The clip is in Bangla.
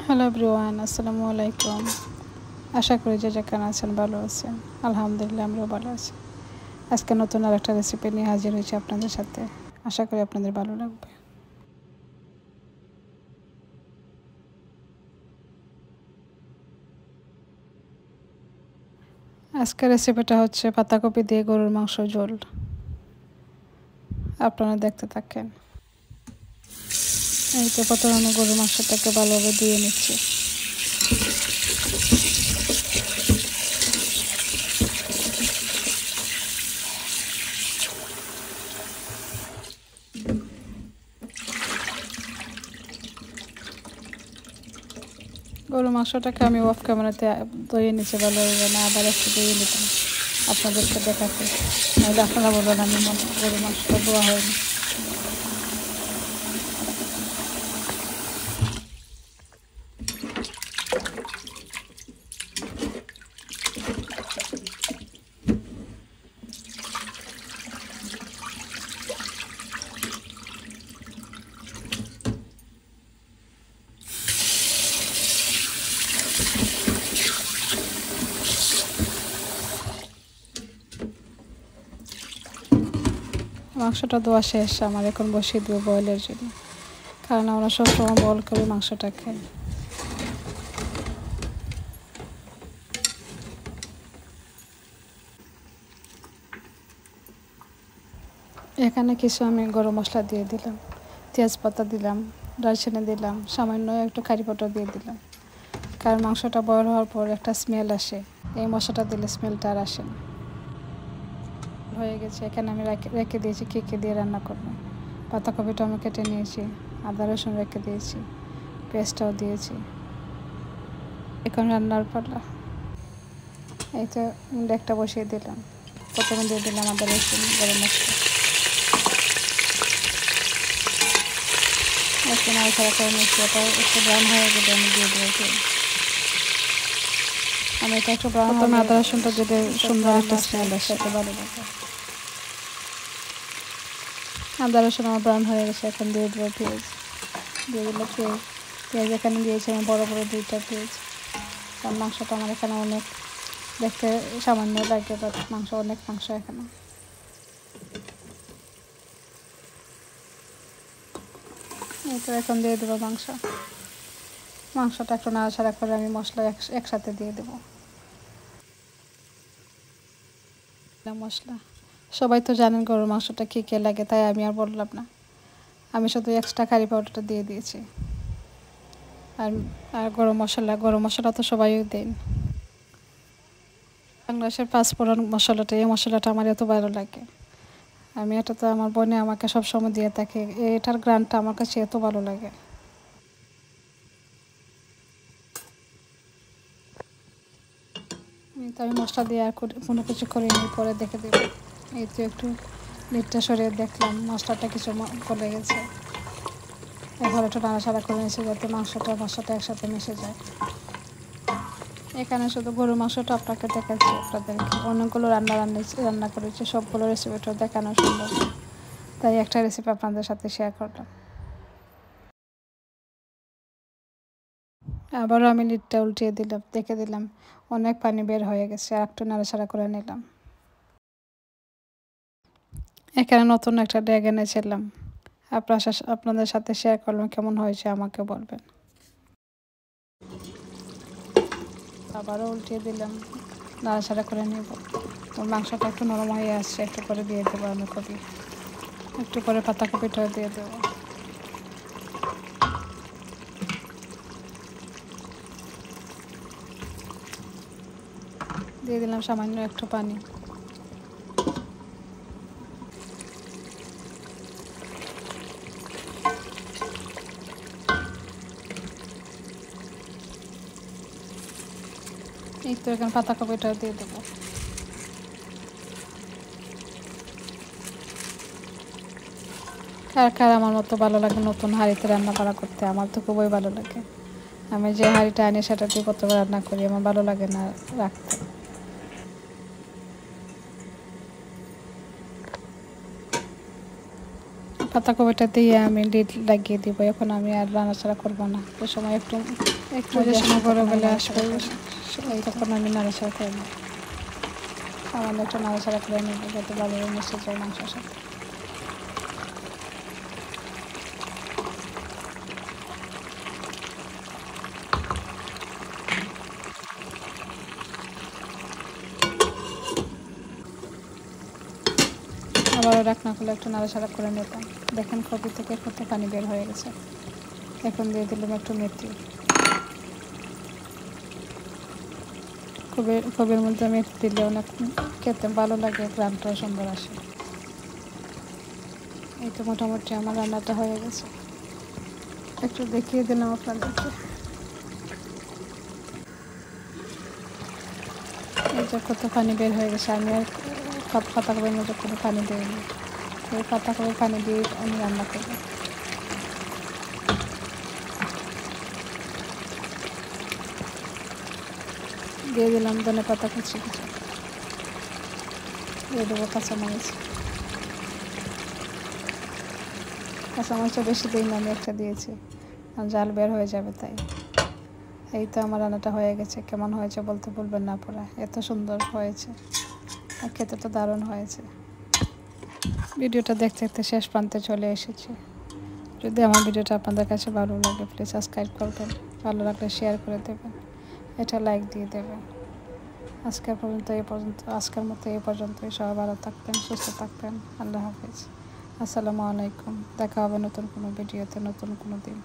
হ্যালো এভরিওয়ান, আসসালামু আলাইকুম। আশা করি যে যেখানে আছেন ভালো আছেন। আলহামদুলিল্লাহ আমরাও ভালো আছি। আজকে নতুন আর একটা রেসিপি নিয়ে হাজির হয়েছি আপনাদের সাথে। আশা করি আপনাদের ভালো লাগবে। আজকের রেসিপিটা হচ্ছে পাতাকপি দিয়ে গরুর মাংস ঝোল। আপনারা দেখতে থাকেন। এই তো প্রথমে আমি গরুর মাংসটাকে ভালোভাবে ধুয়ে নিচ্ছি। গরুর মাংসটাকে আমি অফ ক্যামেরাতে ধুয়ে নিচ্ছি ভালোভাবে, না আবার একটু ধুয়ে নিতাম আপনাদেরকে দেখাতে। নাহলে আপনারা বলবেন আমি গরুর মাংসটা ধোয়া হয়নি। মাংসটা ধোয়া শেষ আমার, এখন বসিয়ে দেবো বয়েলের জন্য, কারণ আমরা সবসময় বয়েল করে মাংসটা খাই। এখানে কিছু আমি গরম মশলা দিয়ে দিলাম, তেজপাতা দিলাম, দারচিনি দিলাম, সামান্য একটু কারি পাউডার দিয়ে দিলাম, কারণ মাংসটা বয়েল হওয়ার পর একটা স্মেল আসে, এই মশলাটা দিলে স্মেলটা আর আসে না। হয়ে গেছে, এখানে আমি রেখে দিয়েছি কী দিয়ে রান্না করবো। পাতাকপি টমেটো কেটে নিয়েছি, আদা রসুন রেখে দিয়েছি, পেস্টটাও দিয়েছি। এখন রান্নার পালা। এই তো একটা বসিয়ে দিলাম, প্রথমে দিয়ে দিলাম আদা রসুন গরম মশলা। একটু নাড়াচাড়া করে নিচ্ছি, ওটা একটু ব্রাউন হয়ে গেলে আমি দিয়ে দেবো। আমি এটা একটু ব্রাউন হবে, আদা রসুনটা যদি সুন্দর একটা স্মেল আসে তো ভালো লাগে। আদা রসুন আমার ব্রাউন হয়ে গেছে, এখন দিয়ে দেবো পেঁয়াজ। দিয়ে দিল পেঁয়াজ এখানে দিয়েছি আমি বড় বড় 2টা পেঁয়াজ। কারণ মাংসটা আমার এখানে অনেক দেখতে সামান্য লাগে, বাট মাংস অনেক মাংস এখানে। এই তো এখন দিয়ে দেবো মাংসটা একটু নাড়াচাড়া করে আমি মশলা একসাথে দিয়ে দেবো। মশলা সবাই তো জানেন গরুর মাংসটা কী লাগে, তাই আমি আর বললাম না। আমি শুধু এক্সট্রা কারি পাউডারটা দিয়ে দিয়েছি। আর আর গরম মশলা তো সবাই দেন। বাংলাদেশের পাঁচফোড়ন মশলাটা, এই মশলাটা আমার এত ভালো লাগে। আমি এটা তো আমার বোনে আমাকে সবসময় দিয়ে থাকে, এটার গ্রানটা আমার কাছে এত ভালো লাগে। তো আমি মশলা দিয়ে আর কোনো কিছু করিনি, পরে দেখে দেব। এই তো একটু লিডটা সরিয়ে দেখলাম মশলাটা কিছু গলে গেছে। এবার একটু নাড়াচাড়া করে নিয়েছি যাতে মশলাটা একসাথে মিশে যায়। এখানে শুধু গরুর মাংসটা আপনাকে দেখাচ্ছি, আপনাদেরকে অনেকগুলো রান্না করেছি, সবগুলো রেসিপিটা দেখানো সম্ভব, তাই একটা রেসিপি আপনাদের সাথে শেয়ার করলাম। আবারও আমি লিডটা উল্টিয়ে দিলাম, দেখে দিলাম অনেক পানি বের হয়ে গেছে, আর একটু নাড়াচাড়া করে নিলাম। এখানে নতুন একটা ড্যাগ এনেছিলাম, আপনাদের সাথে শেয়ার করলাম, কেমন হয়েছে আমাকে বলবেন। আবারও উল্টিয়ে দিলাম, নাড়াচাড়া করে নেব। তো মাংসটা একটু নরম হয়ে আসছে, একটু করে দিয়ে দেবো আমি কপি, একটু করে পাতাকপিটাও দিয়ে দেবো। দিয়ে দিলাম সামান্য একটু পানি। এই তো এখানে পাতাকপিটাও দিয়ে দেবো। কার আমার মতো ভালো লাগে নতুন হাঁড়িতে রান্না করা করতে, আমার তো খুবই ভালো লাগে। আমি যে হাঁড়িটা আনি সেটা দিয়ে কতবার রান্না করি, আমার ভালো লাগে না রাখতে। পাতাকপিটা দিয়ে আমি লিড লাগিয়ে দিব। এখন আমি আর নাড়াচাড়া করবো না। যে সময় একটু একটু যে সময় বড় বেলে আসবে তখন আমি নাড়াচাড়া করে নেব। সামান্য একটু নাড়াচাড়া করে নেব যাতে ভালোভাবে মিশে যায় মাংসের সাথে। আবারও ঢাকনা খুলে একটু নাড়াচাড়া করে নিতাম। দেখেন কপি থেকে কত পানি বের হয়ে গেছে। এখন দিয়ে দিলাম একটু মেথি। কবির মধ্যে মেথি দিলে অনেক খেতে ভালো লাগে, গ্রামটাও সুন্দর আসে। এই তো মোটামুটি আমার রান্নাটা হয়ে গেছে। একটু দেখিয়ে দিলাম আপনাদেরকে। এই যে কত পানি বের হয়ে গেছে। আমি আর পাতাকপির মধ্যে কোনো পানি দিইনি। এই পাতাকপির পানি দিয়ে আমি রান্না করব। দিয়ে দিলাম ধনে পাতা কুচি কুচি, দিয়ে দেবো কাঁচামরিচ। কাঁচামরিচটা বেশি দিই না, আমি একটা দিয়েছি, জাল বের হয়ে যাবে তাই। এই তো আমার রান্নাটা হয়ে গেছে। কেমন হয়েছে বলতে ভুলবেন না আপনারা। এত সুন্দর হয়েছে আর খেতে তো দারুণ হয়েছে। ভিডিওটা দেখতে দেখতে শেষ প্রান্তে চলে এসেছি। যদি আমার ভিডিওটা আপনাদের কাছে ভালো লাগে প্লিজ সাবস্ক্রাইব করবেন, ভালো লাগলে শেয়ার করে দেবেন, এটা লাইক দিয়ে দেবেন। আজকের মতো এই পর্যন্তই। সবাই ভালো থাকবেন, সুস্থ থাকবেন। আল্লাহ হাফিজ, আসসালামু আলাইকুম। দেখা হবে নতুন কোনো ভিডিওতে নতুন কোনো দিন।